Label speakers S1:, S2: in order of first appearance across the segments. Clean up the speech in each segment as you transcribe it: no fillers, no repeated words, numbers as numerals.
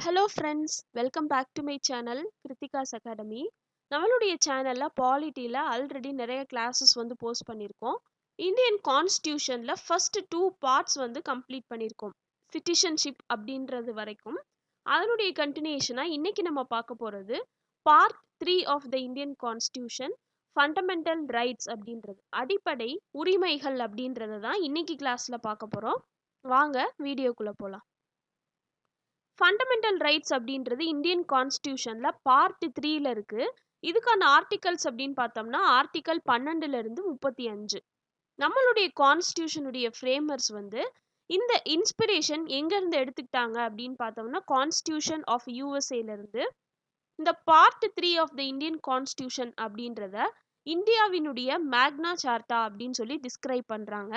S1: Hello friends, welcome back to my channel Kiruthika's academy. நம்மளுடைய சேனலில் பாலிட்டியில் ஆல்ரெடி நிறைய கிளாஸஸ் வந்து போஸ்ட் பண்ணியிருக்கோம். இந்தியன் கான்ஸ்டியூஷனில் ஃபர்ஸ்ட் 2 பார்ட்ஸ் வந்து கம்ப்ளீட் பண்ணியிருக்கோம். சிட்டிசன்ஷிப் அப்படின்றது வரைக்கும் அதனுடைய கண்டினியூஷனாக இன்னைக்கு நம்ம பார்க்க போகிறது part 3 of the Indian constitution, fundamental rights அப்படின்றது, அடிப்படை உரிமைகள் அப்படின்றது தான் இன்னைக்கு கிளாஸில் பார்க்க போகிறோம். வாங்க வீடியோக்குள்ளே போகலாம். ஃபண்டமெண்டல் ரைட்ஸ் அப்படின்றது இந்தியன் கான்ஸ்டியூஷன்ல பார்ட் 3ல இருக்கு. இதுக்கான ஆர்டிகல்ஸ் அப்படின்னு பார்த்தோம்னா ஆர்டிகல் 12ல இருந்து 35. நம்மளுடைய கான்ஸ்டியூஷனுடைய ஃப்ரேமர்ஸ் வந்து இந்த இன்ஸ்பிரேஷன் எங்க இருந்து எடுத்துக்கிட்டாங்க அப்படின்னு பார்த்தோம்னா கான்ஸ்டியூஷன் ஆஃப் யூஎஸ்ஏல இருந்து. இந்த part 3 of the Indian constitution அப்படின்றத இந்தியாவினுடைய மேக்னா சார்ட்டா அப்படின்னு சொல்லி டிஸ்கிரைப் பண்றாங்க.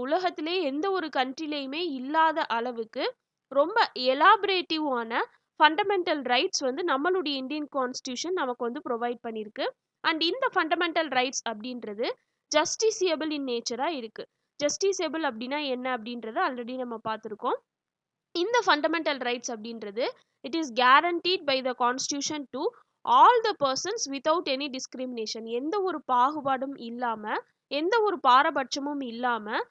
S1: உலகத்திலே எந்த ஒரு கண்ட்ரிலையுமே இல்லாத அளவுக்கு ரொம்ப எலாபரேட்டிவான ஃபண்டமெண்டல் ரைட்ஸ் வந்து நம்மளுடைய இந்தியன் கான்ஸ்டியூஷன் நமக்கு வந்து ப்ரொவைட் பண்ணியிருக்கு. அண்ட் இந்த ஃபண்டமெண்டல் ரைட்ஸ் அப்படின்றது ஜஸ்டிசியபிள் இன் நேச்சராக இருக்கு. ஜஸ்டிசியபிள் அப்படின்னா என்ன அப்படின்றத ஆல்ரெடி நம்ம பார்த்துருக்கோம். இந்த ஃபண்டமெண்டல் ரைட்ஸ் அப்படின்றது it is guaranteed by the constitution to all the persons without any discrimination. எந்த ஒரு பாகுபாடும் இல்லாமல், எந்த ஒரு பாரபட்சமும் இல்லாமல்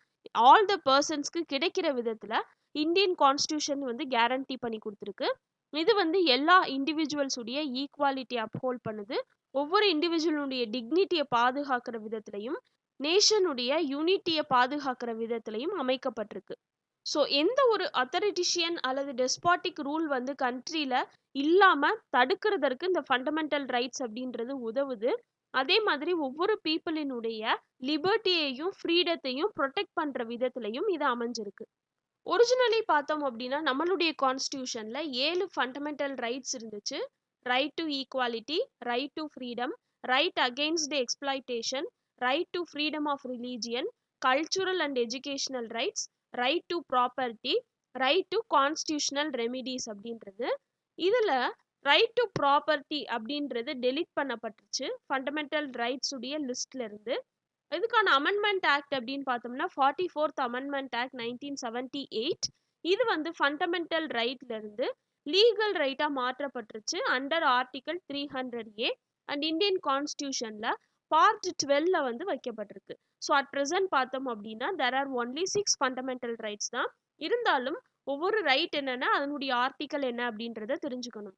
S1: ஆல் த பர்சன்ஸ்க்கு கிடைக்கிற விதத்தில் இந்தியன் கான்ஸ்டியூஷன் வந்து கேரண்டி பண்ணி கொடுத்துருக்கு. இது வந்து எல்லா இண்டிவிஜுவல்ஸுடைய ஈக்குவாலிட்டி அப்ஹோல்ட் பண்ணுது. ஒவ்வொரு இண்டிவிஜுவலுடைய டிக்னிட்டியை பாதுகாக்கிற விதத்திலையும் நேஷனுடைய யூனிட்டியை பாதுகாக்கிற விதத்திலையும் அமைக்கப்பட்டிருக்கு. ஸோ எந்த ஒரு அத்தாரிட்டிஷியன் அல்லது டெஸ்பாட்டிக் ரூல் வந்து கண்ட்ரியில் இல்லாமல் தடுக்கிறதற்கு இந்த ஃபண்டமெண்டல் ரைட்ஸ் அப்படின்றது உதவுது. அதே மாதிரி ஒவ்வொரு பீப்புளினுடைய லிபர்ட்டியையும் ஃப்ரீடத்தையும் ப்ரொடெக்ட் பண்ணுற விதத்திலையும் இது அமைஞ்சிருக்கு. ஒரிஜினலி பார்த்தோம் அப்படின்னா நம்மளுடைய கான்ஸ்டியூஷன்ல 7 ஃபண்டமெண்டல் ரைட்ஸ் இருந்துச்சு. Right to equality, right to freedom, right against exploitation, right to freedom of religion, cultural and educational rights, right to property, right to constitutional remedies அப்படின்றது. இதுல ரைட் டு ப்ராப்பர்ட்டி அப்படின்றது delete பண்ணப்பட்டுருச்சு fundamental rights உடைய லிஸ்ட்ல இருந்து. இதுக்கான amendment act அப்படின்னு பார்த்தோம்னா 44th அமெண்ட்மெண்ட் ஆக்ட் 1978. இது வந்து ஃபண்டமெண்டல் ரைட்ல இருந்து லீகல் ரைட்டா மாற்றப்பட்டுருச்சு under article 300A and Indian கான்ஸ்டியூஷன்ல பார்ட் 12ல வந்து வைக்கப்பட்டிருக்கு. ஸோ அட் ப்ரெசன்ட் பார்த்தோம் அப்படின்னா there are only 6 fundamental rights தான். இருந்தாலும் ஒவ்வொரு ரைட் என்னன்னா அதனுடைய ஆர்டிக்கல் என்ன அப்படின்றத தெரிஞ்சுக்கணும்.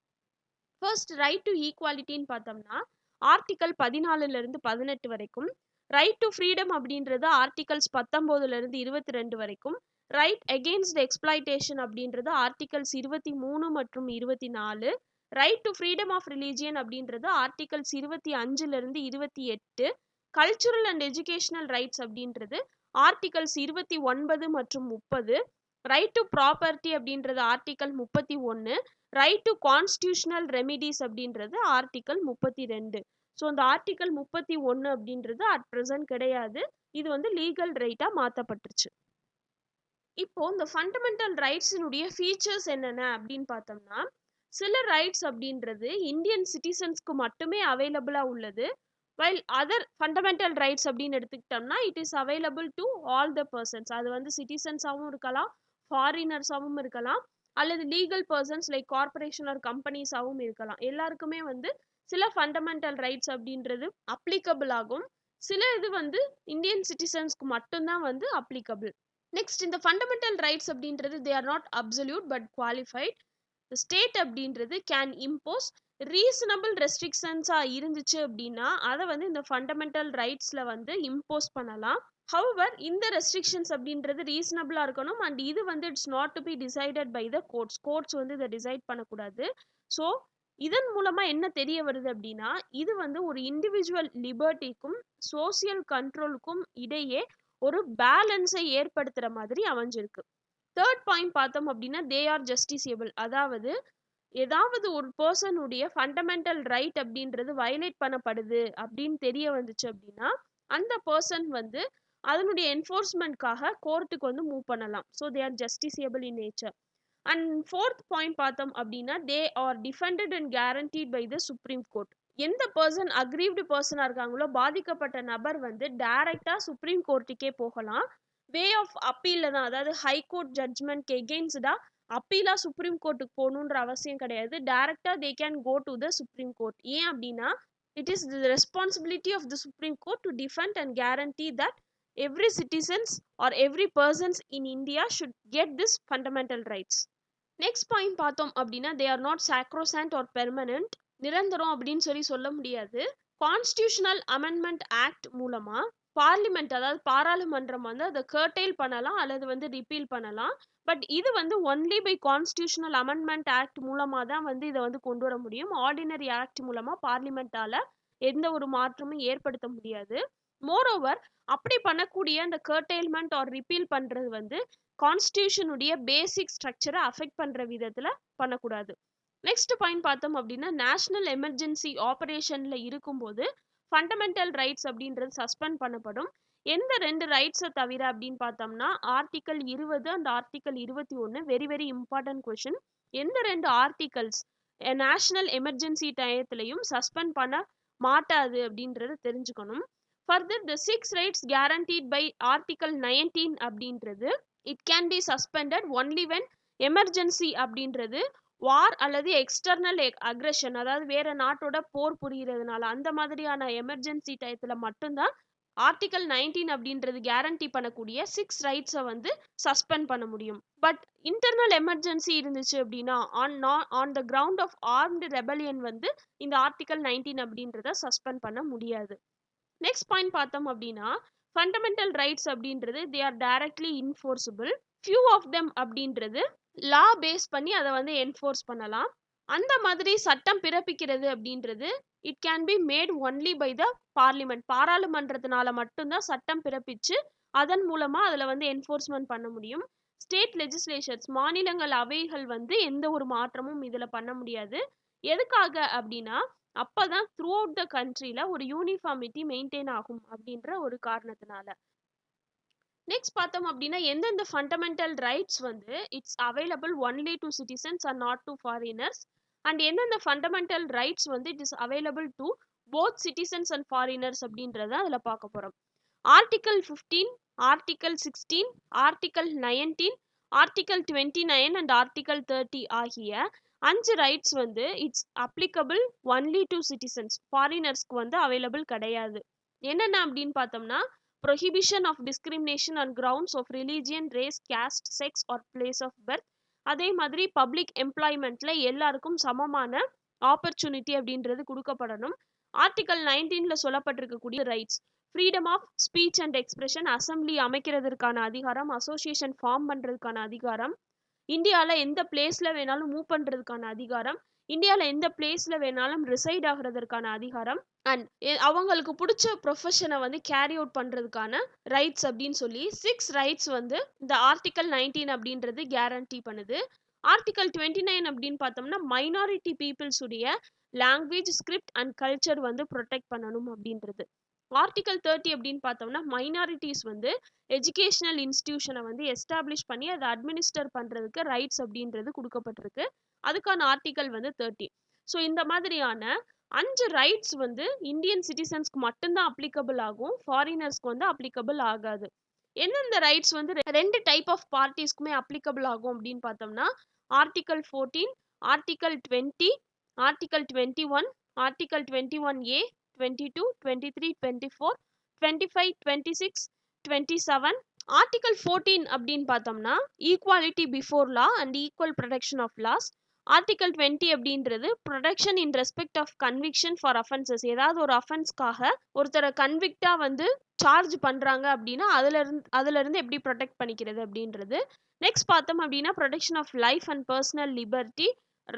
S1: ஃபர்ஸ்ட் ரைட் டு ஈக்குவாலிட்டின்னு பார்த்தோம்னா ஆர்டிக்கல் 14ல இருந்து 18 வரைக்கும். ரைட் டு ஃப்ரீடம் அப்படின்றது ஆர்டிகல்ஸ் 19ல இருந்து 22 வரைக்கும். ரைட் அகெயின்ஸ்ட் எக்ஸ்பிளாய்டேஷன் அப்படின்றது ஆர்டிகல்ஸ் 23 மற்றும் 24. Right to freedom of religion அப்படின்றது ஆர்டிகல்ஸ் 25ல இருந்து 28. கல்ச்சுரல் அண்ட் எஜுகேஷனல் ரைட்ஸ் அப்படின்றது ஆர்டிகல்ஸ் 29 மற்றும் 30. ரைட் டு ப்ராப்பர்ட்டி அப்படின்றது article 31. Right to constitutional remedies அப்படின்றது ஆர்டிகல் 32. ஸோ அந்த ஆர்டிகல் 31 அப்படின்றது அட் ப்ரெசன்ட் கிடையாது. இது வந்து லீகல் ரைட்டாக மாற்றப்பட்டுருச்சு. இப்போ இந்த ஃபண்டமெண்டல் ரைட்ஸினுடைய ஃபீச்சர்ஸ் என்னென்ன அப்படின்னு பார்த்தோம்னா சில ரைட்ஸ் அப்படின்றது இந்தியன் சிட்டிசன்ஸ்க்கு மட்டுமே அவைலபிளாக உள்ளது. வைல் அதர் ஃபண்டமெண்டல் ரைட்ஸ் அப்படின்னு எடுத்துக்கிட்டோம்னா it is available to all the persons. அது வந்து சிட்டிசன்ஸாகவும் இருக்கலாம், ஃபாரினர்ஸாகவும் இருக்கலாம், அல்லது legal persons like corporation or கம்பெனிஸாகவும் இருக்கலாம். எல்லாருக்குமே வந்து சில ஃபண்டமெண்டல் ரைட்ஸ் அப்படின்றது அப்ளிகபிள் ஆகும். சில இது வந்து இந்தியன் சிட்டிசன்ஸ்க்கு மட்டும்தான் வந்து அப்ளிகபிள். நெக்ஸ்ட் இந்த ஃபண்டமெண்டல் ரைட்ஸ் அப்படின்றது they are not absolute but qualified. State அப்படின்றது கேன் இம்போஸ் ரீசனபிள் ரெஸ்ட்ரிக்ஷன்ஸாக இருந்துச்சு அப்படின்னா அதை வந்து இந்த ஃபண்டமெண்டல் ரைட்ஸில் வந்து இம்போஸ் பண்ணலாம். ஹவவர் இந்த ரெஸ்ட்ரிக்ஷன்ஸ் அப்படின்றது ரீசனபிளாக இருக்கணும் அண்ட் இது வந்து it's not to be decided by the courts வந்து இதை டிசைட் பண்ணக்கூடாது. ஸோ இதன் மூலமாக என்ன தெரிய வருது அப்படின்னா இது வந்து ஒரு இண்டிவிஜுவல் லிபர்ட்டிக்கும் சோசியல் கண்ட்ரோலுக்கும் இடையே ஒரு பேலன்ஸை ஏற்படுத்துகிற மாதிரி அமைஞ்சிருக்கு. தேர்ட் பாயிண்ட் பார்த்தோம் அப்படின்னா தே ஆர் ஜஸ்டிசியபிள். அதாவது ஏதாவது ஒரு பர்சனுடைய ஃபண்டமெண்டல் ரைட் அப்படின்றது வயலேட் பண்ணப்படுது அப்படின்னு தெரிய வந்துச்சு அப்படின்னா அந்த பர்சன் வந்து அதனுடைய என்ஃபோர்ஸ்மெண்ட்காக கோர்ட்டுக்கு வந்து மூவ் பண்ணலாம். So they are justiciable in nature. And fourth point பார்த்தோம் அப்படின்னா they are defended and guaranteed by the supreme court. எந்த பர்சன் அக்ரீவ்டு பர்சனாக இருக்காங்களோ பாதிக்கப்பட்ட நபர் வந்து டைரக்டாக சுப்ரீம் கோர்ட்டுக்கே போகலாம். வே ஆஃப் அப்பீலில் தான், அதாவது ஹைகோர்ட் ஜட்ஜ்மெண்ட்க்கு எகெயின்ஸ்டாக அப்பீலா சுப்ரீம் கோர்ட்டுக்கு போகணுன்ற அவசியம் கிடையாது. டைரக்டா they can go to the supreme court. ஏன் அப்படின்னா it is the responsibility of the supreme court to defend and guarantee that every citizens or every persons in India should get this fundamental rights. Next point பார்த்தோம் அப்படின்னா they are not sacrosanct or permanent. நிரந்தரம் அப்படின்னு சொல்ல முடியாது. Constitutional amendment act மூலமா parliament அதாவது பாராளுமன்றம் வந்து அதை கர்டைல் பண்ணலாம் அல்லது ரிப்பீல் பண்ணலாம். பட் இது only by constitutional amendment act மூலமா தான் இதை கொண்டு வர முடியும். ஆர்டினரி ஆக்ட் மூலமா பார்லிமெண்டால எந்த ஒரு மாற்றமும் ஏற்படுத்த முடியாது. மோரோவர் அப்படி பண்ணக்கூடிய அந்த கர்டைல்மெண்ட் ஆர் ரிப்பீல் பண்றது கான்ஸ்டியூஷனுடைய பேசிக் ஸ்ட்ரக்சரை அஃபெக்ட் பண்ற விதத்துல பண்ணக்கூடாது. நெக்ஸ்ட் பாயிண்ட் பார்த்தோம் அப்படின்னா நேஷனல் எமர்ஜென்சி ஆபரேஷன்ல இருக்கும்போது ஃபண்டமெண்டல் ரைட்ஸ் அப்படின்றது சஸ்பெண்ட் பண்ணப்படும். எந்த 2 ரைட்ஸை தவிர அப்படின்னு பார்த்தோம்னா article 20 and article 21. Very very important question. எந்த 2 ஆர்டிகல்ஸ் நேஷனல் எமர்ஜென்சி டயத்துலையும் சஸ்பெண்ட் பண்ண மாட்டாது அப்படின்றது தெரிஞ்சுக்கணும். Further the 6 rights guaranteed by article 19 அப்படின்றது it can be suspended only when emergency அப்படின்றது வார் அல்லது எக்ஸ்டர்னல் அக்ரெஷன் அதாவது வேற நாட்டோட போர் புரிகிறதுனால அந்த மாதிரியான எமர்ஜென்சி டயத்துல மட்டும்தான் ஆர்டிகல் 19 அப்படின்றது கேரண்டி பண்ணக்கூடிய 6 ரைட்ஸை சஸ்பெண்ட் பண்ண முடியும். பட் இன்டர்னல் எமர்ஜென்சி இருந்துச்சு அப்படின்னா on the ground of armed rebellion இந்த ஆர்டிகல் 19 அப்படின்றத சஸ்பெண்ட் பண்ண முடியாது. நெக்ஸ்ட் பாயிண்ட் பார்த்தோம் அப்படின்னா ஃபண்டமெண்டல் ரைட்ஸ் அப்படின்றது they are directly enforceable. Few of them அப்படின்றது லா பேஸ் பண்ணி அதை என்ஃபோர்ஸ் பண்ணலாம். அந்த மாதிரி சட்டம் பிறப்பிக்கிறது அப்படின்றது it can be made only by the parliament. பாராளுமன்றத்தினால மட்டும்தான் சட்டம் பிறப்பிச்சு அதன் மூலமா அதில் என்ஃபோர்ஸ்மெண்ட் பண்ண முடியும். ஸ்டேட் லெஜிஸ்லேச்சர்ஸ் மாநிலங்கள் அவைகள் எந்த ஒரு மாற்றமும் இதில் பண்ண முடியாது. எதுக்காக அப்படின்னா அப்பதான் த்ரூ அவுட் த கண்ட்ரியில் ஒரு யூனிஃபார்மிட்டி மெயின்டைன் ஆகும் அப்படின்ற ஒரு காரணத்தினால. நெக்ஸ்ட் பார்த்தோம் அப்படின்னா எந்தெந்த fundamental rights it's available only to citizens and not to foreigners and எந்தெந்த fundamental rights it is available to both citizens and foreigners அப்படின்றத அதில் பார்க்க போகிறோம். Article 15, article 16, article 19, article 29 and article 30 ஆகிய 5 rights it's applicable only to citizens. ஃபாரினர்ஸ்க்கு available கிடையாது. என்னென்ன அப்படின்னு பார்த்தோம்னா prohibition of discrimination on grounds of religion, race, caste, sex or place of birth. அதே மாதிரி பப்ளிக் எம்ப்ளாய்மெண்ட்ல எல்லாருக்கும் சமமான ஆப்பர்ச்சுனிட்டி அப்படின்றது கொடுக்கப்படணும். ஆர்டிகல் 19ல சொல்லப்பட்டிருக்கக்கூடிய rights freedom of speech and expression, assembly அமைக்கிறதுக்கான அதிகாரம், அசோசியேஷன் ஃபார்ம் பண்றதுக்கான அதிகாரம், இந்தியாவில் எந்த பிளேஸ்ல வேணாலும் மூவ் பண்றதுக்கான அதிகாரம், இந்தியாவில் எந்த பிளேஸ்ல வேணாலும் ரிசைட் ஆகிறதுக்கான அதிகாரம் அண்ட் அவங்களுக்கு பிடிச்ச ப்ரொஃபஷனை கேரி அவுட் பண்றதுக்கான ரைட்ஸ் அப்படின்னு சொல்லி 6 ரைட்ஸ் இந்த ஆர்டிக்கல் 19 அப்படின்றது கேரண்டி பண்ணுது. ஆர்டிக்கல் 29 அப்படின்னு பார்த்தோம்னா மைனாரிட்டி பீப்புள்ஸ் உடைய language, script and culture protect பண்ணணும் அப்படின்றது. ஆர்டிக்கல் 30 அப்படின்னு பார்த்தோம்னா மைனாரிட்டிஸ் எஜுகேஷனல் இன்ஸ்டிடியூஷனை எஸ்டாப்ளிஷ் பண்ணி அதை அட்மினிஸ்டர் பண்றதுக்கு ரைட்ஸ் அப்படின்றது கொடுக்கப்பட்டிருக்கு. அதுக்கான ஆர்டிக்கல் 30. ஸோ இந்த மாதிரியான 5 ரைட்ஸ் இந்தியன் சிட்டிசன்ஸ்க்கு மட்டும்தான் அப்ளிகபிள் ஆகும், ஃபாரினர்ஸ்க்கு அப்ளிகபிள் ஆகாது. எந்தெந்த ரைட்ஸ் 2 டைப் ஆஃப் பார்ட்டிஸ்க்குமே அப்ளிகபிள் ஆகும் அப்படின்னு பார்த்தோம்னா article 14, article 20, article 21, article 21A, 22, 23, 24, 25, 26, 27. Article 14 அப்படின்னு பார்த்தோம்னா equality before law and equal protection of laws. Article 20 அப்படின்றது protection in respect of conviction for offences. ஏதாவது ஒரு அஃபென்ஸ்க்காக ஒருத்தரை கன்விக்டா சார்ஜ் பண்றாங்க அப்படின்னா அதுல இருந்து எப்படி ப்ரொடெக்ட் பண்ணிக்கிறது அப்படின்றது. நெக்ஸ்ட் பார்த்தோம் அப்படின்னா protection of life and personal liberty,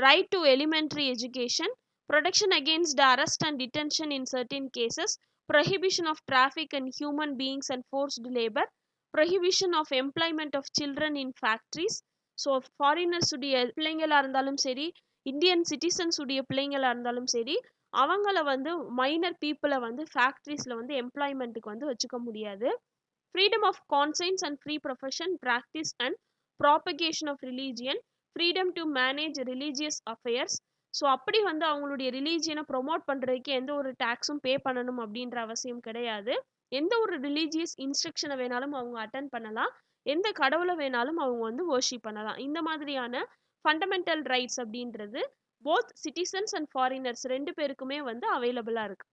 S1: right to elementary education, protection against arrest and detention in certain cases, prohibition of traffic in human beings and forced labor, prohibition of employment of children in factories. So foreigners உடைய பிள்ளைங்களா இருந்தாலும் சரி, Indian citizens உடைய பிள்ளைங்களா இருந்தாலும் சரி, அவங்கள minor பீப்புளை ஃபேக்ட்ரிஸ்ல எம்ப்ளாய்மெண்ட்டுக்கு வச்சுக்க முடியாது. Freedom of conscience and free profession, practice and propagation of religion, freedom to manage religious affairs. So அப்படி அவங்களுடைய ரிலீஜியனை ப்ரொமோட் பண்ணுறதுக்கு எந்த ஒரு டேக்ஸும் பே பண்ணணும் அப்படின்ற அவசியம் கிடையாது. எந்த ஒரு ரிலீஜியஸ் இன்ஸ்ட்ரக்ஷனை வேணாலும் அவங்க அட்டன் பண்ணலாம். எந்த கடவுளை வேணாலும் அவங்க வந்து வர்ஷிப் பண்ணலாம். இந்த மாதிரியான ஃபண்டமெண்டல் ரைட்ஸ் அப்படின்றது போத் சிட்டிசன்ஸ் அண்ட் ஃபாரினர்ஸ் 2 பேருக்குமே வந்து அவைலபிளா இருக்கு.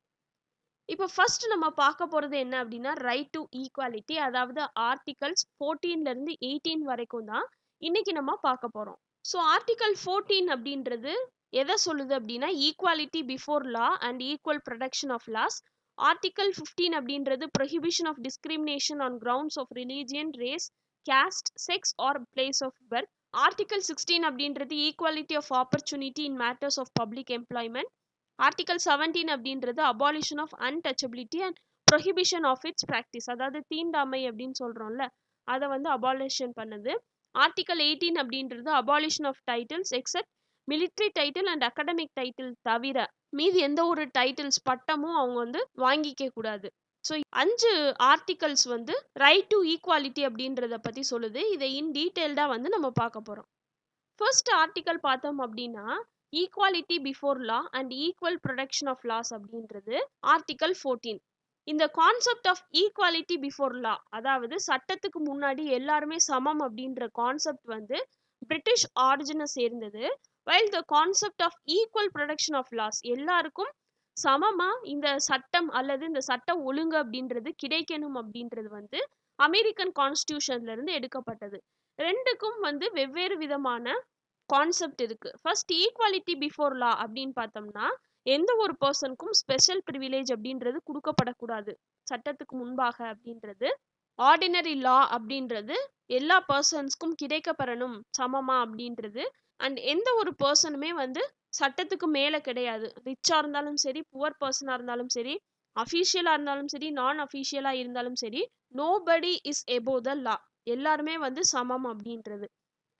S1: இப்போ ஃபர்ஸ்ட் நம்ம பார்க்க போறது என்ன அப்படின்னா ரைட் டு ஈக்குவாலிட்டி, அதாவது ஆர்டிகல்ஸ் 14ல இருந்து 18 வரைக்கும் தான் இன்னைக்கு நம்ம பார்க்க போறோம். ஸோ ஆர்டிகல் 14 அப்படின்றது எதை சொல்லுது அப்படின்னா equality before law and equal protection of laws. Article 15 அப்படின்றது prohibition of discrimination on grounds of religion, race, caste, sex or place of birth. Article 16 அப்படின்றது equality of opportunity in matters of public employment. Article 17 அப்படின்றது abolition of untouchability and prohibition of its practice, அதாவது தீண்டாமை அப்படின்னு சொல்றோம்ல, அதை வந்து abolition பண்ணுது. Article 18 அப்படின்றது abolition of titles except military title and academic title தவிர மீதி எந்த ஒரு டைட்டில்ஸ் பட்டமும் அவங்க வந்து வாங்கிக்க கூடாது. ஸோ 5 ஆர்டிகல்ஸ் வந்து ரைட் டு ஈக்குவாலிட்டி அப்படின்றத பத்தி சொல்லுது. இதை இன் டீட்டெயில்டா வந்து நம்ம பார்க்க போறோம். ஃபர்ஸ்ட் ஆர்டிகல் பார்த்தோம் அப்படின்னா equality before law and equal protection of laws அப்படின்றது ஆர்டிகல் 14. இந்த concept of equality before law, அதாவது சட்டத்துக்கு முன்னாடி எல்லாருமே சமம் அப்படின்ற கான்செப்ட் வந்து பிரிட்டிஷ் ஆரிஜினை சேர்ந்தது. While the concept of equal protection of laws, எல்லாருக்கும் சமமா இந்த சட்டம் அல்லது இந்த சட்ட ஒழுங்கு அப்படின்றது கிடைக்கணும் அப்படின்றது வந்து அமெரிக்கன் கான்ஸ்டியூஷன்ல இருந்து எடுக்கப்பட்டது. ரெண்டுக்கும் வந்து வெவ்வேறு விதமான கான்செப்ட் இருக்கு. ஃபர்ஸ்ட் ஈக்குவாலிட்டி பிஃபோர் லா அப்படின்னு பார்த்தோம்னா எந்த ஒரு பர்சனுக்கும் ஸ்பெஷல் ப்ரிவிலேஜ் அப்படின்றது கொடுக்கப்படக்கூடாது சட்டத்துக்கு முன்பாக அப்படின்றது. ஆர்டினரி லா அப்படின்றது எல்லா பர்சன்ஸ்க்கும் கிடைக்கப்பெறணும் சமமா அப்படின்றது. அண்ட் எந்த ஒரு பர்சனுமே வந்து சட்டத்துக்கு மேல கிடையாது. ரிச்சா இருந்தாலும் சரி, புவர் பர்சனா இருந்தாலும் சரி, அஃபீஷியலா இருந்தாலும் சரி, நான் அஃபீஷியலா இருந்தாலும் சரி, நோபடி இஸ் எபோவ் த லா, எல்லாருமே வந்து சமம் அப்படின்றது.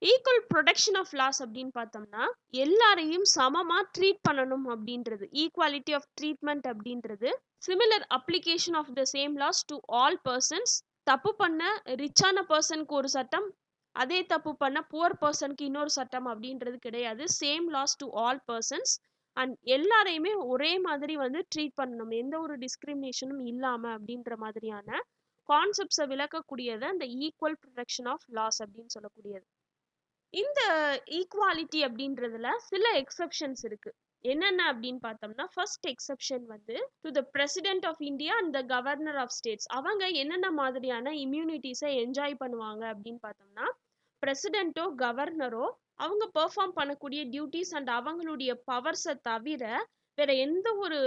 S1: ஈக்குவல் ப்ரொடெக்ஷன் ஆஃப் லாஸ் அப்படின்னு பார்த்தோம்னா எல்லாரையும் சமமா ட்ரீட் பண்ணணும் அப்படின்றது. ஈக்குவாலிட்டி ஆஃப் ட்ரீட்மெண்ட் அப்படின்றது similar application of the same laws to all persons. தப்பு பண்ண ரிச்சான பர்சனுக்கு ஒரு சட்டம், அதே தப்பு பண்ண புவர் பர்சனுக்கு இன்னொரு சட்டம் அப்படின்றது கிடையாது. Same laws to all persons and எல்லாரையுமே ஒரே மாதிரி வந்து ட்ரீட் பண்ணணும், எந்த ஒரு டிஸ்கிரிமினேஷனும் இல்லாம அப்படின்ற மாதிரியான கான்செப்ட்ஸை விளக்கக்கூடியது அந்த ஈக்குவல் ப்ரொடெக்ஷன் ஆஃப் லாஸ் அப்படின்னு சொல்லக்கூடியது. இந்த ஈக்குவாலிட்டி அப்படின்றதுல சில எக்ஸெப்ஷன்ஸ் இருக்கு. என்னென்ன அப்படின்னு பார்த்தோம்னா ஃபர்ஸ்ட் எக்ஸெப்ஷன் வந்து to the president of India and the governor of states. அவங்க என்னென்ன மாதிரியான இம்யூனிட்டிஸை என்ஜாய் பண்ணுவாங்க அப்படின்னு பார்த்தோம்னா பிரசிடென்ட்டோ கவர்னரோ அவங்க பெர்ஃபார்ம் பண்ணக்கூடிய டியூட்டிஸ் அண்ட் அவங்களுடைய பவர்ஸை தவிர வேற எந்த ஒரு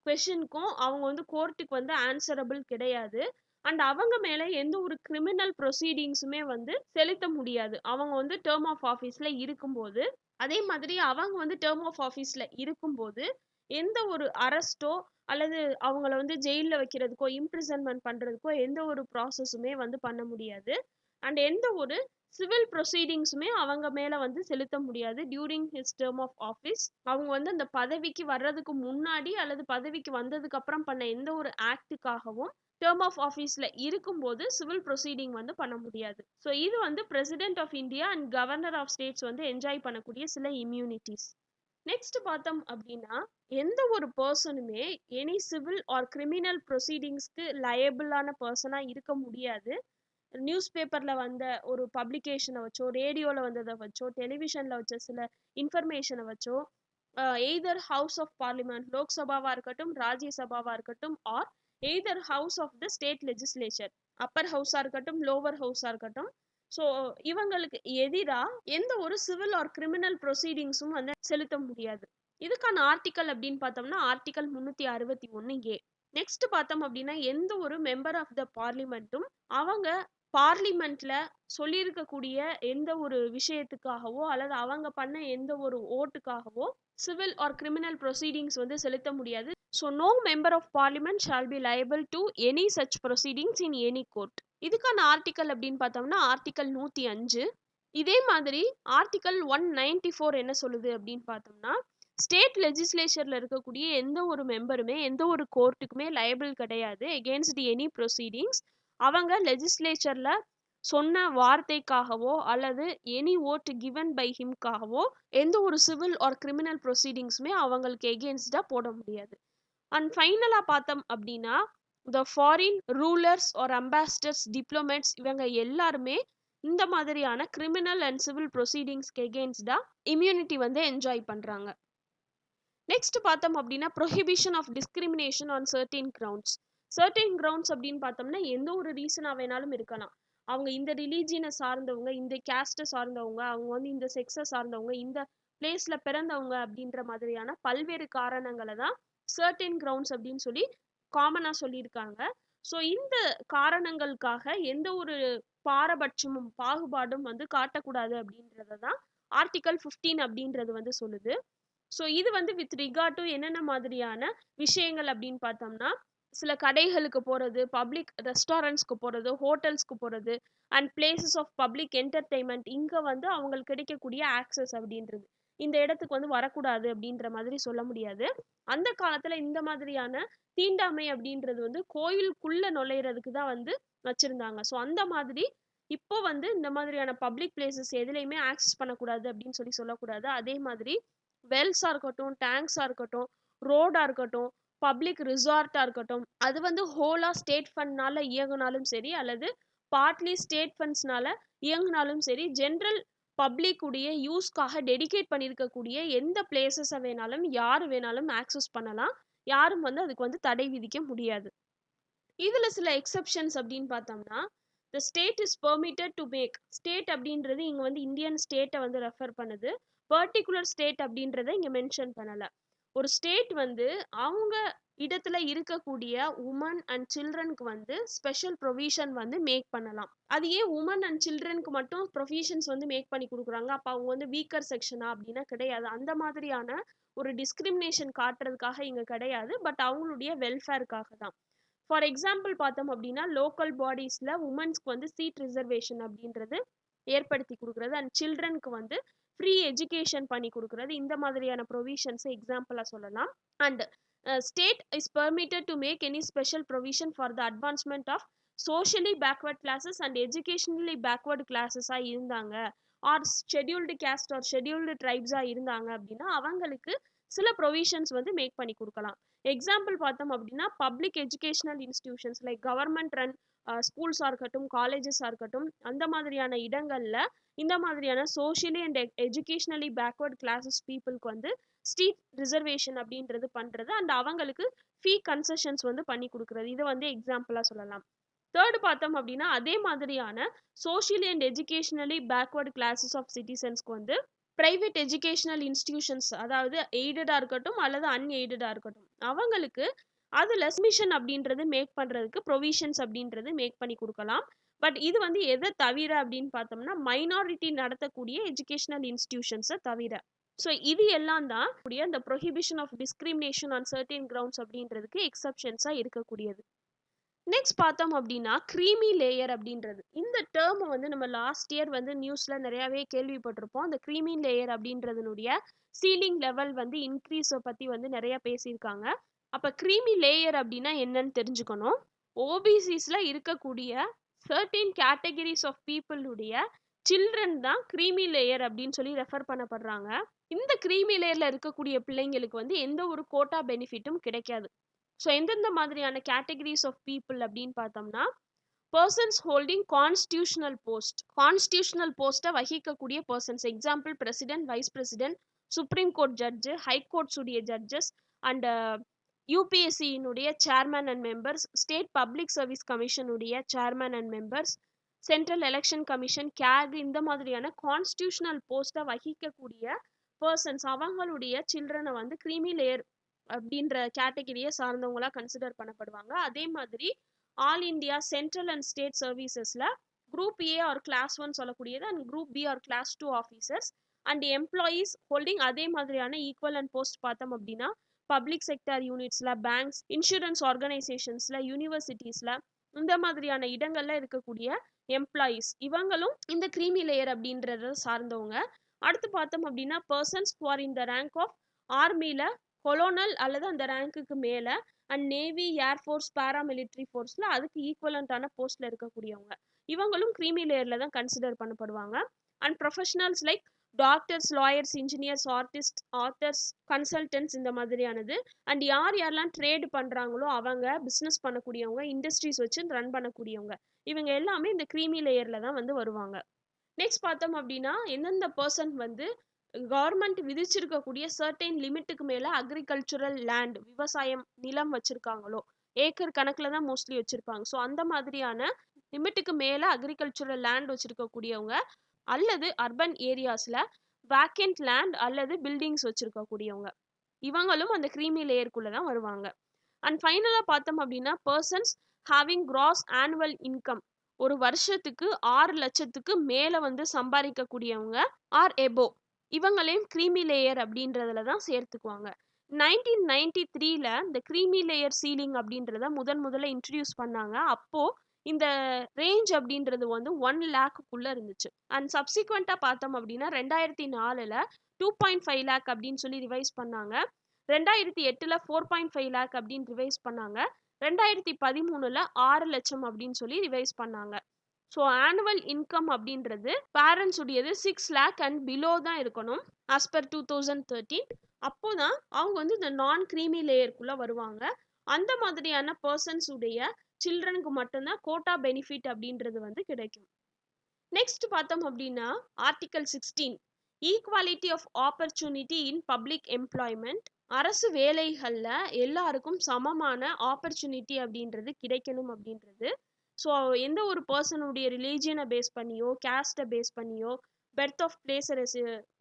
S1: கொஷனுக்கும் அவங்க வந்து கோர்ட்டுக்கு வந்து ஆன்சரபிள் கிடையாது. அண்ட் அவங்க மேல எந்த ஒரு கிரிமினல் ப்ரொசீடிங்ஸுமே வந்து செலுத்த முடியாது அவங்க வந்து டேர்ம் ஆஃப் ஆஃபீஸ்ல இருக்கும்போது. அதே மாதிரி அவங்க வந்து டேர்ம் ஆஃப் ஆஃபீஸ்ல இருக்கும்போது எந்த ஒரு அரெஸ்டோ அல்லது அவங்கள வந்து ஜெயிலில் வைக்கிறதுக்கோ இம்ப்ரிசன்மெண்ட் பண்றதுக்கோ எந்த ஒரு ப்ராசஸுமே வந்து பண்ண முடியாது. அண்ட் எந்த ஒரு சிவில் ப்ரொசீடிங்ஸுமே அவங்க மேல வந்து செலுத்த முடியாது during his term of office. அவங்க வந்து அந்த பதவிக்கு வர்றதுக்கு முன்னாடி அல்லது பதவிக்கு வந்ததுக்கு அப்புறம் பண்ண எந்த ஒரு ஆக்டுக்காகவும் டேர்ம் ஆஃப் ஆஃபீஸ்ல இருக்கும்போது சிவில் ப்ரொசீடிங் வந்து பண்ண முடியாது. ஸோ இது வந்து president of India and governor of states வந்து என்ஜாய் பண்ணக்கூடிய சில இம்யூனிட்டிஸ். நெக்ஸ்ட் பார்த்தோம் அப்படின்னா எந்த ஒரு பர்சனுமே எனி சிவில் ஆர் கிரிமினல் ப்ரொசீடிங்ஸ்க்கு லயபிளான பர்சனா இருக்க முடியாது. நியூஸ் பேப்பர்ல வந்த ஒரு பப்ளிகேஷனை வச்சோ, ரேடியோல வந்ததை வச்சோ, டெலிவிஷன்ல வச்ச சில இன்ஃபர்மேஷனை வச்சோ, எய்தர் ஹவுஸ் ஆஃப் பார்லிமெண்ட் லோக்சபாவா இருக்கட்டும், ராஜ்யசபாவா இருக்கட்டும், or either house of the state legislature upper ஹவுஸா இருக்கட்டும், லோவர் ஹவுஸா இருக்கட்டும். ஸோ இவங்களுக்கு எதிராக எந்த ஒரு சிவில் ஆர் கிரிமினல் ப்ரொசீடிங்ஸும் வந்து செலுத்த முடியாது. இதுக்கான ஆர்டிக்கல் அப்படின்னு பார்த்தோம்னா ஆர்டிக்கல் 361A. நெக்ஸ்ட் பார்த்தோம் அப்படின்னா எந்த ஒரு மெம்பர் ஆஃப் த பார்லிமெண்ட்டும் அவங்க பார்லிமெண்ட்ல சொல்லியிருக்கக்கூடிய எந்த ஒரு விஷயத்துக்காகவோ அல்லது அவங்க பண்ண எந்த ஒரு ஓட்டுக்காகவோ சிவில் ஆர் கிரிமினல் ப்ரொசீடிங்ஸ் வந்து செலுத்த முடியாது. So no member of parliament shall be liable to any such proceedings in any court. இதுக்கான ஆர்டிக்கல் அப்படின்னு பார்த்தோம்னா ஆர்டிக்கல் 105. இதே மாதிரி ஆர்டிக்கல் 194 என்ன சொல்லுது அப்படின்னு பார்த்தோம்னா ஸ்டேட் லெஜிஸ்லேச்சர்ல இருக்கக்கூடிய எந்த ஒரு மெம்பருமே எந்த ஒரு கோர்ட்டுக்குமே லயபிள் கிடையாது எகெயின்ஸ்ட் எனி ப்ரொசீடிங்ஸ். அவங்க லெஜிஸ்லேச்சர்ல சொன்ன வார்த்தைக்காகவோ அல்லது எனி ஓட் கிவன் பை ஹிம்காகவோ எந்த ஒரு சிவில் ஆர் கிரிமினல் ப்ரொசீடிங்ஸுமே அவங்களுக்கு எகெயின்ஸ்டா போட முடியாது. அண்ட் ஃபைனலா பார்த்தோம் அப்படின்னா the foreign rulers or ambassadors, diplomats இவங்க எல்லாருமே இந்த மாதிரியான கிரிமினல் அண்ட் சிவில் ப்ரொசீடிங்ஸ்க்கு எகெயின்ஸ்டா இம்யூனிட்டி வந்து என்ஜாய் பண்றாங்க. நெக்ஸ்ட் பார்த்தோம் அப்படின்னா prohibition of discrimination on certain grounds. Certain grounds அப்படின்னு பார்த்தோம்னா எந்த ஒரு ரீசனா வேணாலும் இருக்கலாம். அவங்க இந்த ரிலீஜியனை சார்ந்தவங்க, இந்த கேஸ்ட்டை சார்ந்தவங்க, அவங்க வந்து இந்த செக்ஸை சார்ந்தவங்க, இந்த பிளேஸ்ல பிறந்தவங்க அப்படின்ற மாதிரியான பல்வேறு காரணங்களை தான் சர்டின் கிரவுண்ட்ஸ் அப்படின்னு சொல்லி காமனா சொல்லியிருக்காங்க. ஸோ இந்த காரணங்களுக்காக எந்த ஒரு பாரபட்சமும் பாகுபாடும் வந்து காட்டக்கூடாது அப்படின்றத தான் ஆர்டிகல் 15 அப்படின்றது வந்து சொல்லுது. ஸோ இது வந்து வித் ரிகார்ட் டு என்னென்ன மாதிரியான விஷயங்கள் அப்படின்னு பார்த்தோம்னா, சில கடைகளுக்கு போகிறது, பப்ளிக் ரெஸ்டாரண்ட்ஸ்க்கு போகிறது, ஹோட்டல்ஸ்க்கு போகிறது, and places of public entertainment இங்கே வந்து அவங்களுக்கு கிடைக்கக்கூடிய ஆக்சஸ் அப்படின்றது. இந்த இடத்துக்கு வந்து வரக்கூடாது அப்படின்ற மாதிரி சொல்ல முடியாது. அந்த காலத்தில் இந்த மாதிரியான தீண்டாமை அப்படின்றது வந்து கோயிலுக்குள்ள நுழையிறதுக்கு தான் வந்து வச்சிருந்தாங்க. ஸோ அந்த மாதிரி இப்போ வந்து இந்த மாதிரியான பப்ளிக் பிளேசஸ் எதுலையுமே ஆக்சஸ் பண்ணக்கூடாது அப்படின்னு சொல்லக்கூடாது. அதே மாதிரி வெல்ஸாக இருக்கட்டும், டேங்க்ஸாக இருக்கட்டும், ரோடாக இருக்கட்டும், பப்ளிக் ரிசார்ட்டாக இருக்கட்டும், அது வந்து ஹோலாக ஸ்டேட் ஃபண்ட்னால இயங்குனாலும் சரி, அல்லது பார்ட்லி ஸ்டேட் ஃபண்ட்ஸ்னால இயங்குனாலும் சரி, ஜென்ரல் பப்ளிக் உடைய யூஸ்க்காக டெடிகேட் பண்ணியிருக்கக்கூடிய எந்த பிளேசஸை வேணாலும் யார் வேணாலும் ஆக்சஸ் பண்ணலாம். யாரும் வந்து அதுக்கு வந்து தடை விதிக்க முடியாது. இதுல சில எக்ஸப்ஷன்ஸ் அப்படின்னு பார்த்தோம்னா, the state is permitted to make. State அப்படின்றது இங்க வந்து இந்தியன் ஸ்டேட்டை வந்து ரெஃபர் பண்ணுது. பர்டிகுலர் ஸ்டேட் அப்படின்றத இங்க மென்ஷன் பண்ணல. ஒரு ஸ்டேட் வந்து அவங்க இடத்துல இருக்கக்கூடிய உமன் அண்ட் சில்ட்ரனுக்கு வந்து ஸ்பெஷல் ப்ரொவிஷன் வந்து மேக் பண்ணலாம். அது ஏன் உமன் அண்ட் சில்ட்ரனுக்கு மட்டும் ப்ரொவிஷன்ஸ் வந்து மேக் பண்ணி கொடுக்குறாங்க? அப்ப அவங்க வந்து வீக்கர் செக்ஷனா அப்படின்னா கிடையாது. அந்த மாதிரியான ஒரு டிஸ்கிரிமினேஷன் காட்டுறதுக்காக இங்க கிடையாது. பட் அவங்களுடைய வெல்ஃபேருக்காக தான். ஃபார் எக்ஸாம்பிள் பார்த்தோம் அப்படின்னா, லோக்கல் பாடிஸ்ல உமன்ஸ்க்கு வந்து சீட் ரிசர்வேஷன் அப்படின்றது ஏற்படுத்தி கொடுக்குறது, அண்ட் சில்ட்ரனுக்கு வந்து ஃப்ரீ எஜுகேஷன் பண்ணி கொடுக்குறது, இந்த மாதிரியான ப்ரொவிஷன்ஸை எக்ஸாம்பிளாக சொல்லலாம். And state is permitted to make any special provision for the advancement of socially backward classes and educationally backward கிளாஸஸாக இருந்தாங்க, or scheduled caste or scheduled ட்ரைப்ஸாக இருந்தாங்க அப்படின்னா அவங்களுக்கு சில ப்ரொவிஷன்ஸ் வந்து மேக் பண்ணி கொடுக்கலாம். எக்ஸாம்பிள் பார்த்தோம் அப்படின்னா, public educational institutions like government run ஸ்கூல்ஸாக இருக்கட்டும், காலேஜஸாக இருக்கட்டும், அந்த மாதிரியான இடங்கள்ல இந்த மாதிரியான socially and educationally backward classes பீப்புளுக்கு வந்து ஸ்ட்ரீட் ரிசர்வேஷன் அப்படின்றது பண்ணுறது, அண்ட் அவங்களுக்கு ஃபீ கன்செஷன்ஸ் வந்து பண்ணி கொடுக்குறது, இதை வந்து எக்ஸாம்பிளாக சொல்லலாம். தேர்டு பார்த்தோம் அப்படின்னா, அதே மாதிரியான socially and educationally backward classes of சிட்டிசன்ஸ்க்கு வந்து பிரைவேட் எஜுகேஷனல் இன்ஸ்டிடியூஷன்ஸ், அதாவது எய்டடாக இருக்கட்டும் அல்லது அன்எய்டடாக இருக்கட்டும், அவங்களுக்கு அதில் சப்மிஷன் அப்படின்றது மேக் பண்ணுறதுக்கு ப்ரொவிஷன்ஸ் அப்படின்றது மேக் பண்ணி கொடுக்கலாம். பட் இது வந்து எதை தவிர அப்படின்னு பார்த்தோம்னா, மைனாரிட்டி நடத்தக்கூடிய எஜுகேஷனல் இன்ஸ்டிடியூஷன்ஸை தவிர. ஸோ இது எல்லாம் தான் இந்த prohibition of discrimination on certain grounds அப்படின்றதுக்கு எக்ஸப்ஷன்ஸாக இருக்கக்கூடியது. நெக்ஸ்ட் பார்த்தோம் அப்படின்னா, க்ரீமி லேயர் அப்படின்றது. இந்த டேர்ம் வந்து நம்ம லாஸ்ட் இயர் வந்து நியூஸ்ல நிறையாவே கேள்விப்பட்டிருப்போம். அந்த க்ரீமி லேயர் அப்படின்றதுனுடைய சீலிங் லெவல் வந்து இன்க்ரீஸை பற்றி வந்து நிறைய பேசியிருக்காங்க. அப்போ க்ரீமி லேயர் அப்படின்னா என்னன்னு தெரிஞ்சுக்கணும். ஓபிசிஸ்ல இருக்கக்கூடிய சர்டின் கேட்டகரிஸ் ஆஃப் பீப்புளுடைய சில்ட்ரன் தான் க்ரீமி லேயர் அப்படின்னு சொல்லி ரெஃபர் பண்ணப்படுறாங்க. இந்த க்ரீமி லேயர்ல இருக்கக்கூடிய பிள்ளைங்களுக்கு வந்து எந்த ஒரு கோட்டா பெனிஃபிட்டும் கிடைக்காது. ஸோ எந்தெந்த மாதிரியான கேட்டகரிஸ் ஆஃப் பீப்புள் அப்படின்னு பார்த்தோம்னா, persons holding constitutional post, constitutional போஸ்ட்டை வகிக்கக்கூடிய persons, example president, vice president, supreme court judge, high courts உடைய ஜட்ஜஸ், அண்ட் யூபிஎஸ்சியினுடைய chairman and members, state public service கமிஷனுடைய chairman and members, central election commission, CAG, இந்த மாதிரியான constitutional போஸ்ட்டை வகிக்கக்கூடிய persons அவங்களுடைய சில்ட்ரனை வந்து க்ரீமி லேயர் அப்படின்ற கேட்டகரியை சார்ந்தவங்களா கன்சிடர் பண்ணப்படுவாங்க. அதே மாதிரி all India central and state சர்வீசஸ்ல குரூப் ஏ ஆர் கிளாஸ் 1 சொல்லக்கூடியது, and group B or class 2 officers and employees holding அதே மாதிரியான ஈக்குவல் அண்ட் போஸ்ட் பார்த்தோம் அப்படின்னா, பப்ளிக் செக்டர் யூனிட்ஸ்ல, பேங்க்ஸ், இன்சூரன்ஸ் ஆர்கனைசேஷன்ஸ்ல, யூனிவர்சிட்டிஸ்ல, இந்த மாதிரியான இடங்கள்ல இருக்கக்கூடிய எம்ப்ளாயீஸ் இவங்களும் இந்த க்ரீமி லேயர் அப்படின்றத சார்ந்தவங்க. அடுத்து பார்த்தோம் அப்படின்னா, persons who are in the rank of ஆர்மியில் கொலோனல் அல்லது அந்த ரேங்க்குக்கு மேலே, அண்ட் நேவி, ஏர்ஃபோர்ஸ், பேராமிலிட்ரி ஃபோர்ஸில் அதுக்கு ஈக்குவலண்ட்டான போஸ்ட்டில் இருக்கக்கூடியவங்க இவங்களும் க்ரீமி லேயரில் தான் கன்சிடர் பண்ணப்படுவாங்க. And professionals like doctors, lawyers, engineers, artist, authors, consultants இந்த மாதிரியானது. அண்ட் யாரெல்லாம் ட்ரேட் பண்றாங்களோ அவங்க, பிசினஸ் பண்ணக்கூடியவங்க, இண்டஸ்ட்ரீஸ் வச்சு ரன் பண்ணக்கூடியவங்க, இவங்க எல்லாமே இந்த கிரீமி லேயர்ல தான் வந்து வருவாங்க. நெக்ஸ்ட் பார்த்தோம் அப்படின்னா, எந்தெந்த பர்சன் வந்து கவர்மெண்ட் விதிச்சிருக்கக்கூடிய சர்டைன் லிமிட்டுக்கு மேல அக்ரிகல்ச்சுரல் லேண்ட், விவசாயம் நிலம் வச்சிருக்காங்களோ, ஏக்கர் கணக்குல தான் மோஸ்ட்லி வச்சிருப்பாங்க. ஸோ அந்த மாதிரியான லிமிட்டுக்கு மேல அக்ரிகல்ச்சுரல் லேண்ட் வச்சிருக்கக்கூடியவங்க, அல்லது அர்பன் ஏரியாஸ்ல வேக்கண்ட் லேண்ட் அல்லது பில்டிங்ஸ் வச்சிருக்கக்கூடியவங்க, இவங்களும் அந்த கிரீமி லேயருக்குள்ள தான் வருவாங்க. அண்ட் ஃபைனலா பார்த்தோம் அப்படின்னா, persons having cross annual income, ஒரு வருஷத்துக்கு 6 லட்சத்துக்கு மேல வந்து சம்பாதிக்கக்கூடியவங்க ஆர் எபோ, இவங்களையும் கிரீமி லேயர் அப்படின்றதுல தான் சேர்த்துக்குவாங்க. 1993ல இந்த கிரீமி லேயர் சீலிங் அப்படின்றத முதல்ல இன்ட்ரடியூஸ் பண்ணாங்க. அப்போ இந்த ரேஞ்ச் அப்படின்றது வந்து 1 லேக்குள்ள இருந்துச்சு. அண்ட் சப்சிக்வெண்டா பார்த்தோம் அப்படின்னா 2004ல 2.5 லேக் அப்படின்னு சொல்லி ரிவைஸ் பண்ணாங்க. 2008ல 4.5 லேக் அப்படின்னு ரிவைஸ் பண்ணாங்க. 2013ல 6 லட்சம் அப்படின்னு சொல்லி ரிவைஸ் பண்ணாங்க. ஸோ ஆனுவல் இன்கம் அப்படின்றது பேரண்ட்ஸ் உடையது 6 லேக் அண்ட் பிலோ தான் இருக்கணும் ஆஸ் பர் 2013. அப்போதான் அவங்க வந்து இந்த நான் கிரீமி லேயருக்குள்ள வருவாங்க. அந்த மாதிரியான பர்சன்ஸ் உடைய சில்ட்ரனுக்கு மட்டும்தான் கோட்டா பெனிஃபிட் அப்படின்றது வந்து கிடைக்கும். நெக்ஸ்ட் பார்த்தோம் அப்படின்னா article 16, equality of opportunity in public employment. அரசு வேலைகள்ல எல்லாருக்கும் சமமான ஆப்பர்ச்சுனிட்டி அப்படின்றது கிடைக்கணும் அப்படின்றது. ஸோ எந்த ஒரு பர்சனுடைய ரிலீஜியனை பேஸ் பண்ணியோ, கேஸ்ட்டை பேஸ் பண்ணியோ, பெர்த் ஆஃப் பிளேஸை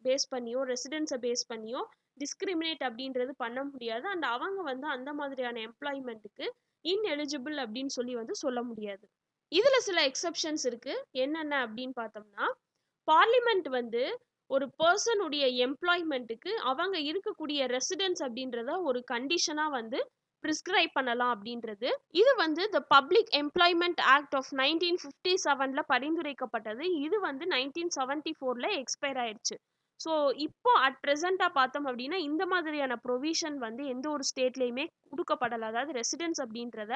S1: பேஸ் பண்ணியோ, ரெசிடென்ஸை பேஸ் பண்ணியோ டிஸ்கிரிமினேட் அப்படின்றது பண்ண முடியாது. அண்ட் அவங்க வந்து அந்த மாதிரியான எம்ப்ளாய்மெண்ட்டுக்கு இன்எலிஜிபிள் அப்படின்னு சொல்லி வந்து சொல்ல முடியாது. இதுல சில எக்ஸப்ஷன்ஸ் இருக்கு. என்னென்ன அப்படின்னு பார்த்தோம்னா, பார்லிமெண்ட் வந்து ஒரு பர்சனுடைய எம்ப்ளாய்மெண்ட்டுக்கு அவங்க இருக்கக்கூடிய ரெசிடென்ஸ் அப்படின்றத ஒரு கண்டிஷனா வந்து பிரிஸ்கிரைப் பண்ணலாம் அப்படின்றது. இது வந்து the public employment act of 1957ல பரிந்துரைக்கப்பட்டது. இது வந்து 1974ல எக்ஸ்பயர் ஆயிடுச்சு. ஸோ இப்போ அட் ப்ரெசண்டா பார்த்தோம் அப்படின்னா இந்த மாதிரியான ப்ரொவிஷன் வந்து எந்த ஒரு ஸ்டேட்லையுமே கொடுக்கப்படலை. அதாவது ரெசிடென்ஸ் அப்படின்றத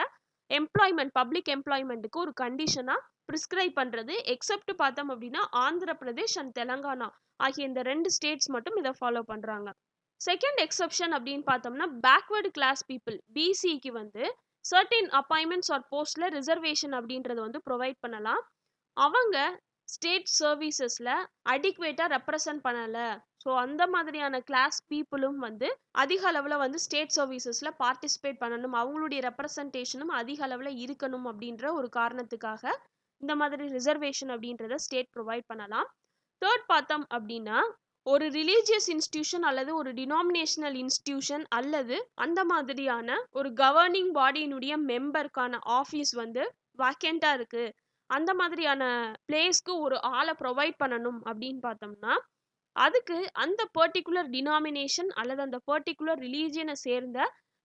S1: எம்ப்ளாய்மெண்ட், பப்ளிக் எம்ப்ளாய்மெண்ட்டுக்கு ஒரு கண்டிஷனா பிரிஸ்கிரைப் பண்றது. எக்ஸப்ட் பார்த்தோம் அப்படின்னா ஆந்திர பிரதேஷ் அண்ட் தெலங்கானா ஆகிய இந்த 2 ஸ்டேட்ஸ் மட்டும் இதை ஃபாலோ பண்றாங்க. செகண்ட் எக்ஸப்ஷன் அப்படின்னு பார்த்தோம்னா பேக்வர்டு கிளாஸ் பீப்புள், பிசிக்கு வந்து சர்டின் அப்பாயின்மெண்ட்ஸ் ஆர் போஸ்ட்ல ரிசர்வேஷன் அப்படின்றத வந்து ப்ரொவைட் பண்ணலாம். அவங்க ஸ்டேட் சர்வீசஸ்ல அடிக்வேட்டா ரெப்ரசன்ட் பண்ணல. ஸோ அந்த மாதிரியான கிளாஸ் பீப்புளும் வந்து அதிக அளவில் வந்து ஸ்டேட் சர்வீசஸ்ல பார்ட்டிசிபேட் பண்ணணும், அவங்களுடைய ரெப்ரசன்டேஷனும் அதிக அளவில் இருக்கணும் அப்படின்ற ஒரு காரணத்துக்காக இந்த மாதிரி ரிசர்வேஷன் அப்படின்றத ஸ்டேட் ப்ரொவைட் பண்ணலாம். தேர்ட் பார்த்தோம் அப்படின்னா, ஒரு ரிலீஜியஸ் இன்ஸ்டிடியூஷன் அல்லது ஒரு டினாமினேஷனல் இன்ஸ்டிடியூஷன் அல்லது அந்த மாதிரியான ஒரு கவர்னிங் பாடியினுடைய மெம்பருக்கான ஆஃபீஸ் வந்து வேக்கண்டா இருக்கு, அந்த மாதிரியான பிளேஸ்க்கு ஒரு ஆளை ப்ரொவைட் பண்ணணும் அப்படின்னு பார்த்தோம்னா, அதுக்கு அந்த பர்டிகுலர் டினாமினேஷன் அல்லது அந்த பர்டிகுலர் ரிலீஜியனை சேர்ந்த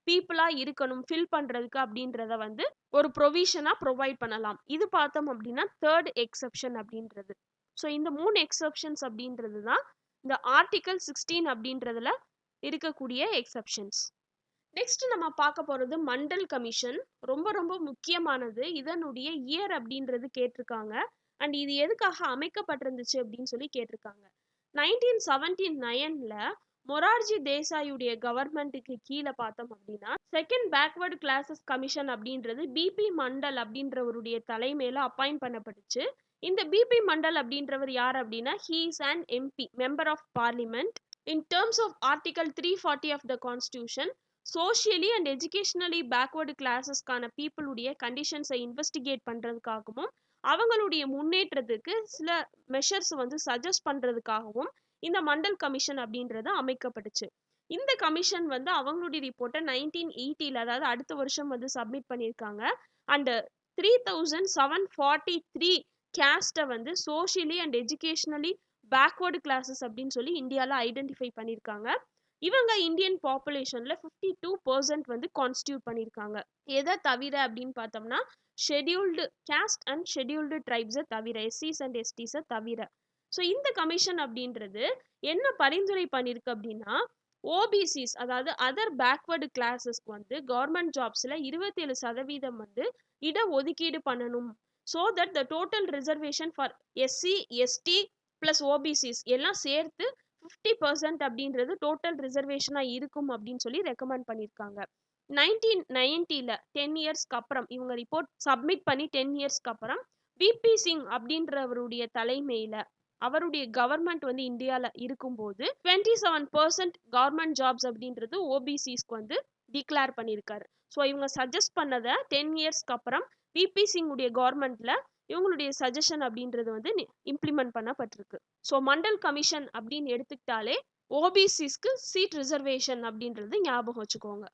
S1: பீப்புளா இருக்கணும் ஃபில் பண்றதுக்கு அப்படின்றத வந்து ஒரு ப்ரொவிஷனா ப்ரொவைட் பண்ணலாம். இது பார்த்தோம் அப்படின்னா தேர்ட் எக்ஸப்ஷன் அப்படின்றது. ஸோ இந்த 3 எக்ஸப்ஷன்ஸ் அப்படின்றது தான் இந்த ஆர்டிகல் 16 அப்படின்றதுல இருக்கக்கூடிய எக்ஸப்ஷன்ஸ். நெக்ஸ்ட் நம்ம பார்க்க போறது மண்டல் கமிஷன். ரொம்ப ரொம்ப முக்கியமானது. இதனுடைய இயர் அப்படின்றது கேட்டிருக்காங்க. அண்ட் இது எதுக்காக அமைக்கப்பட்டிருந்துச்சு அப்படின்னு சொல்லி கேட்டிருக்காங்க. 1979ல மொரார்ஜி தேசாயுடைய கவர்மெண்ட்டுக்கு கீழே பார்த்தோம் அப்படின்னா செகண்ட் பேக்வர்டு கிளாஸஸ் கமிஷன் அப்படின்றது பிபி மண்டல் அப்படின்றவருடைய தலைமையில அப்பாயிண்ட் பண்ணப்பட்டுச்சு. இந்த பிபி மண்டல் அப்படின்றவர் யார் அப்படின்னா he is an MP, member of parliament. In terms of article 340 of the constitution, socially and educationally backward கிளாஸஸ்க்கான பீப்புளுடைய கண்டிஷன்ஸை இன்வெஸ்டிகேட் பண்ணுறதுக்காகவும் அவங்களுடைய முன்னேற்றத்துக்கு சில மெஷர்ஸ் வந்து சஜஸ்ட் பண்ணுறதுக்காகவும் இந்த மண்டல் கமிஷன் அப்படின்றது அமைக்கப்பட்டுச்சு. இந்த கமிஷன் வந்து அவங்களுடைய ரிப்போர்ட்டை 1980ல, அதாவது அடுத்த வருஷம் வந்து சப்மிட் பண்ணியிருக்காங்க. அண்ட் 3743 கேஸ்ட்டை வந்து socially and educationally backward classes அப்படின்னு சொல்லி இந்தியாவில் ஐடென்டிஃபை பண்ணியிருக்காங்க. இவங்க இந்தியன் பாப்புலேஷன்ல 52% வந்து கான்ஸ்டியூட் பண்ணியிருக்காங்க. எதை தவிர அப்படின்னு பார்த்தோம்னா ஷெட்யூல்டு கேஸ்ட் அண்ட் ஷெட்யூல்டு ட்ரைப்ஸை தவிர, எஸ்சிஸ் அண்ட் எஸ்டிஸை தவிர. ஸோ இந்த கமிஷன் அப்படின்றது என்ன பரிந்துரை பண்ணியிருக்கு அப்படின்னா, ஓபிசிஸ் அதாவது அதர் பேக்வர்டு கிளாஸஸ்க்கு வந்து கவர்மெண்ட் ஜாப்ஸில் 27% வந்து இட ஒதுக்கீடு பண்ணணும். So that the total reservation for SC, ST, plus OBCs எல்லாம் சேர்த்து 50% அப்படின்றது டோட்டல் ரிசர்வேஷனா இருக்கும் அப்படின்னு சொல்லி ரெக்கமெண்ட் பண்ணியிருக்காங்க. 1990ல 10 இயர்ஸ்க்கு அப்புறம் இவங்க ரிப்போர்ட் சப்மிட் பண்ணி 10 இயர்ஸ்க்கு அப்புறம் விபி சிங் அப்படின்றவருடைய தலைமையில அவருடைய கவர்மெண்ட் வந்து இந்தியால இருக்கும்போது 27% கவர்மெண்ட் ஜாப்ஸ் அப்படின்றது ஓபிசிஸ்க்கு வந்து டிக்ளேர் பண்ணியிருக்காரு. ஸோ இவங்க சஜஸ்ட் பண்ணதை 10 இயர்ஸ்க்கு அப்புறம் விபி சிங் உடைய கவர்மெண்ட்ல இவங்களுடைய சஜஷன் அப்படின்றது வந்து இம்ப்ளிமெண்ட் பண்ணப்பட்டிருக்கு. ஸோ மண்டல் கமிஷன் அப்படின்னு எடுத்துக்கிட்டாலே ஓபிசிஸ்க்கு சீட் ரிசர்வேஷன் அப்படின்றது ஞாபகம் வச்சுக்கோங்க.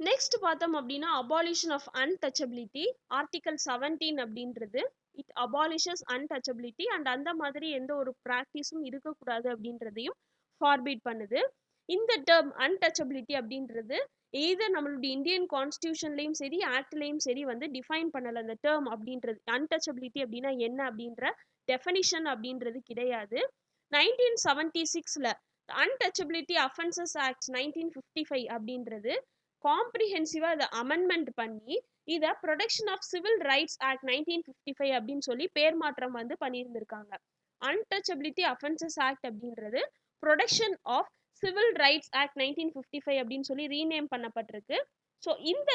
S1: நெக்ஸ்ட் பார்த்தோம் அப்படின்னா அபாலிஷன் ஆஃப் அன்டச்சபிலிட்டி. ஆர்டிகல் 17 அப்படின்றது இட் அபாலிஷஸ் அன்டச்சபிலிட்டி அண்ட் அந்த மாதிரி எந்த ஒரு ப்ராக்டிஸும் இருக்கக்கூடாது அப்படின்றதையும் ஃபார்பிட் பண்ணுது. இந்த டேர்ம் அன்டச்சபிலிட்டி அப்படின்றது எய்தர் நம்மளுடைய இந்தியன் கான்ஸ்டியூஷன்லையும் சரி ஆக்ட்லையும் சரி வந்து டிஃபைன் பண்ணல. அந்த டேர்ம் அப்படின்றது அன்டச்சபிலிட்டி அப்படின்னா என்ன அப்படின்ற டெஃபனிஷன் அப்படின்றது கிடையாது. 1976ல அன்டச்சபிலிட்டி அஃபென்சஸ் ஆக்ட் 1955 அப்படின்றது காம்ப்ரிஹென்சிவா இதை அமெண்ட்மெண்ட் பண்ணி இதை protection of civil rights act 1955 அப்படின்னு சொல்லி பேர் மாற்றம் வந்து பண்ணியிருந்திருக்காங்க. அன்டச்சபிலிட்டி அஃபென்சஸ் ஆக்ட் அப்படின்றது protection of civil rights act 1955 அப்படின்னு சொல்லி ரீநேம் பண்ணப்பட்டிருக்கு. ஸோ இந்த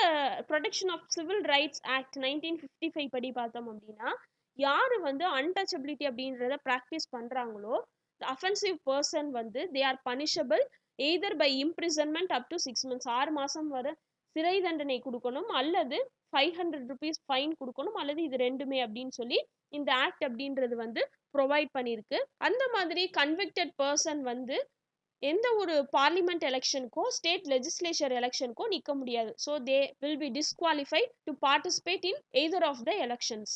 S1: protection of civil rights act 1955 படி பார்த்தோம் அப்படின்னா யார் வந்து அன்டச்சபிலிட்டி அப்படின்றத ப்ராக்டிஸ் பண்ணுறாங்களோ அஃபென்சிவ் பர்சன் வந்து they are punishable either by imprisonment up to 6 months 6 மாதம் வரை சிறை தண்டனை கொடுக்கணும் அல்லது 500 rupees ஃபைன் கொடுக்கணும் அல்லது இது ரெண்டுமே அப்படின்னு சொல்லி இந்த ஆக்ட் அப்படின்றது வந்து ப்ரொவைட் பண்ணியிருக்கு. அந்த மாதிரி கன்விக்டட் பர்சன் வந்து எந்த ஒரு பார்லிமெண்ட் எலெக்ஷனுக்கோ ஸ்டேட் லெஜிஸ்லேச்சர் எலெக்ஷனுக்கோ நிற்க முடியாது. So they will be disqualified to participate in either of the elections.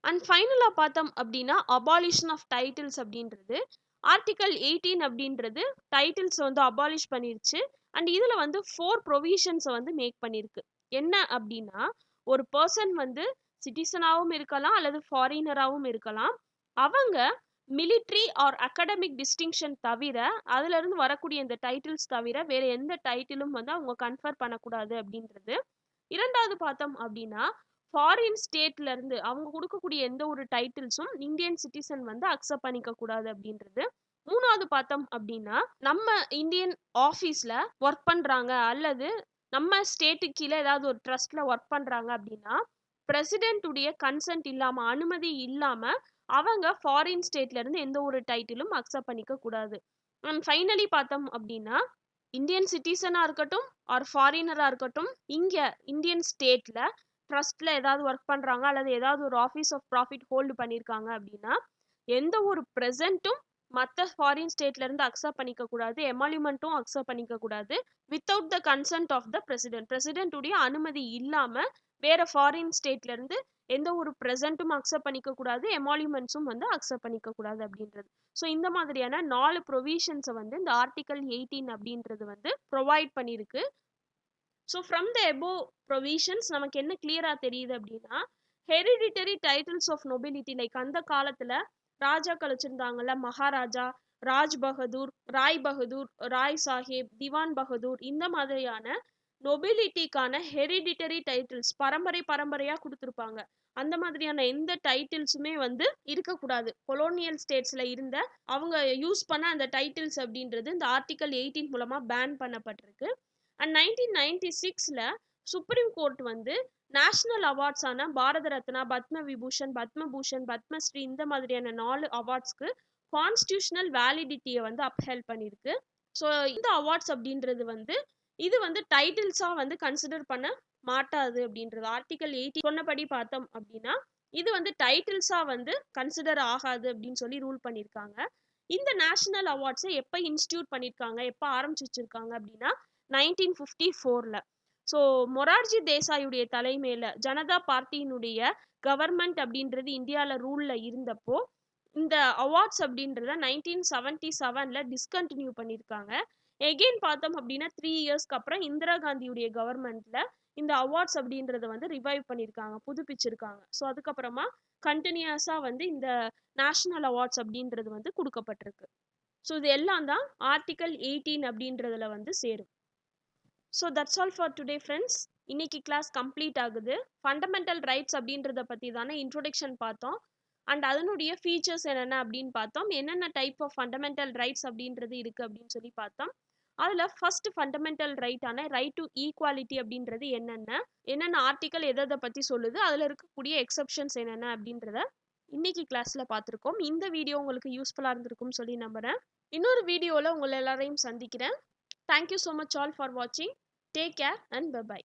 S1: And ஃபைனலாக பார்த்தோம் அப்படின்னா அபாலிஷன் ஆஃப் டைட்டில்ஸ் அப்படின்றது ஆர்டிகல் 18 அப்படின்றது டைட்டில்ஸ் வந்து அபாலிஷ் பண்ணிருச்சு. அண்ட் இதில் வந்து 4 ப்ரொவிஷன்ஸை வந்து மேக் பண்ணியிருக்கு. என்ன அப்படின்னா ஒரு பர்சன் வந்து சிட்டிசனாகவும் இருக்கலாம் அல்லது ஃபாரினராகவும் இருக்கலாம். அவங்க மிலிட்ரி ஆர் அகாடமிக் டிஸ்டிங்ஷன் தவிர அதுலேருந்து வரக்கூடிய இந்த டைட்டில்ஸ் தவிர வேற எந்த டைட்டிலும் வந்து அவங்க கன்ஃபர் பண்ணக்கூடாது அப்படின்றது. இரண்டாவது பார்த்தோம் அப்படின்னா ஃபாரின் ஸ்டேட்ல இருந்து அவங்க கொடுக்கக்கூடிய எந்த ஒரு டைட்டில்ஸும் இந்தியன் சிட்டிசன் வந்து அக்செப்ட் பண்ணிக்க கூடாது அப்படின்றது. மூணாவது பார்த்தோம் அப்படின்னா நம்ம இந்தியன் ஆஃபீஸ்ல ஒர்க் பண்றாங்க அல்லது நம்ம ஸ்டேட்டுக்கு கீழே ஏதாவது ஒரு ட்ரஸ்ட்ல ஒர்க் பண்றாங்க அப்படின்னா பிரசிடென்ட் உடைய கன்சென்ட் இல்லாம அனுமதி இல்லாம அவங்க ஃபாரின் ஸ்டேட்ல இருந்து எந்த ஒரு டைட்டிலும் அக்செப்ட் பண்ணிக்க கூடாது. அண்ட் ஃபைனலி பார்த்தோம் அப்படின்னா இந்தியன் சிட்டிசனா இருக்கட்டும் ஆர் ஃபாரினரா இருக்கட்டும் இங்க இந்தியன் ஸ்டேட்ல ட்ரஸ்ட்ல ஏதாவது ஒர்க் பண்றாங்க அல்லது ஏதாவது ஒரு ஆஃபீஸ் ஆஃப் ப்ராஃபிட் ஹோல்டு பண்ணியிருக்காங்க அப்படின்னா எந்த ஒரு ப்ரெசென்ட்டும் மற்ற ஃபாரின் ஸ்டேட்ல இருந்து அக்செப்ட் பண்ணிக்க கூடாது, எமாலிமெண்ட்டும் அக்செப்ட் பண்ணிக்க கூடாது without the consent of the president. பிரசிடென்ட்டுடைய அனுமதி இல்லாம வேற ஃபாரின் ஸ்டேட்ல இருந்து எந்த ஒரு ப்ரெசென்ட்டும் அக்செப்ட் பண்ணிக்க கூடாது, எமாலிமெண்ட்ஸும் வந்து அக்செப்ட் பண்ணிக்க கூடாது அப்படின்றது. ஸோ இந்த மாதிரியான 4 ப்ரொவிஷன்ஸை வந்து இந்த ஆர்டிகல் 18 அப்படின்றது வந்து ப்ரொவைட் பண்ணியிருக்கு. So from the above provisions நமக்கு என்ன கிளியரா தெரியுது அப்படின்னா hereditary titles of nobility like அந்த காலத்துல ராஜாக்கள் வச்சிருந்தாங்கல்ல, மகாராஜா, ராஜ் பகதூர், ராய் பகதூர், ராய் சாஹேப், திவான் பகதூர், இந்த மாதிரியான நொபிலிட்டிக்கான ஹெரிடிட்டரி டைட்டில்ஸ் பரம்பரை பரம்பரையா கொடுத்துருப்பாங்க. அந்த மாதிரியான எந்த டைட்டில்ஸுமே வந்து இருக்கக்கூடாது. கொலோனியல் ஸ்டேட்ஸ்ல இருந்த அவங்க யூஸ் பண்ண அந்த டைட்டில்ஸ் அப்படின்றது இந்த ஆர்டிகல் 18 மூலமா பேன் பண்ணப்பட்டிருக்கு. அண்ட் 1996ல சுப்ரீம் கோர்ட் வந்து நேஷனல் அவார்ட்ஸான பாரத ரத்னா, பத்ம விபூஷன், பத்மபூஷன், பத்மஸ்ரீ இந்த மாதிரியான 4 அவார்ட்ஸ்க்கு கான்ஸ்டியூஷனல் வேலிடிட்டியை வந்து அப்ஹெல்ட் பண்ணியிருக்கு. ஸோ இந்த அவார்ட்ஸ் அப்படின்றது வந்து இது வந்து டைட்டில்ஸா வந்து கன்சிடர் பண்ண மாட்டாது அப்படின்றது. ஆர்டிகல் 18 சொன்னபடி பார்த்தோம் அப்படின்னா இது வந்து டைட்டில்ஸா வந்து கன்சிடர் ஆகாது அப்படின்னு சொல்லி ரூல் பண்ணியிருக்காங்க. இந்த நேஷனல் அவார்ட்ஸை எப்போ இன்ஸ்டியூட் பண்ணியிருக்காங்க, எப்போ ஆரம்பிச்சு வச்சிருக்காங்க அப்படின்னா 1954ல. ஸோ மொரார்ஜி தேசாயுடைய தலைமையில ஜனதா பார்ட்டியினுடைய கவர்மெண்ட் அப்படின்றது இந்தியாவில் ரூல்ல இருந்தப்போ இந்த அவார்ட்ஸ் அப்படின்றத 1977ல டிஸ்கண்டினியூ பண்ணியிருக்காங்க. எகெயின் பார்த்தோம் அப்படின்னா 3 இயர்ஸ்க்கு அப்புறம் இந்திரா காந்தியுடைய கவர்மெண்ட்ல இந்த அவார்ட்ஸ் அப்படின்றத வந்து ரிவைவ் பண்ணியிருக்காங்க, புதுப்பிச்சிருக்காங்க. ஸோ அதுக்கப்புறமா கண்டினியூஸா வந்து இந்த நேஷனல் அவார்ட்ஸ் அப்படின்றது வந்து கொடுக்கப்பட்டிருக்கு. ஸோ இது எல்லாம் தான் ஆர்டிகல் 18 அப்படின்றதுல வந்து சேரும். So that's all for today friends. இன்னைக்கு கிளாஸ் கம்ப்ளீட் ஆகுது. ஃபண்டமெண்டல் ரைட்ஸ் அப்படின்றத பற்றி தானே இன்ட்ரோடக்ஷன் பார்த்தோம். அண்ட் அதனுடைய ஃபீச்சர்ஸ் என்னென்ன அப்படின்னு பார்த்தோம். என்னென்ன டைப் ஆஃப் ஃபண்டமெண்டல் ரைட்ஸ் அப்படின்றது இருக்குது அப்படின்னு சொல்லி பார்த்தோம். அதில் ஃபர்ஸ்ட் ஃபண்டமெண்டல் ரைட்டான ரைட் டு ஈக்குவாலிட்டி அப்படின்றது என்னென்ன ஆர்டிக்கல் எதை பற்றி சொல்லுது, அதில் இருக்கக்கூடிய எக்ஸப்ஷன்ஸ் என்னென்ன அப்படின்றத இன்னைக்கு கிளாஸில் பார்த்துருக்கோம். இந்த வீடியோ உங்களுக்கு யூஸ்ஃபுல்லாக இருந்திருக்கும்னு சொல்லி நம்புகிறேன். இன்னொரு வீடியோவில் உங்களை எல்லாரையும் சந்திக்கிறேன். Thank you so much all for வாட்சிங். Take care and by.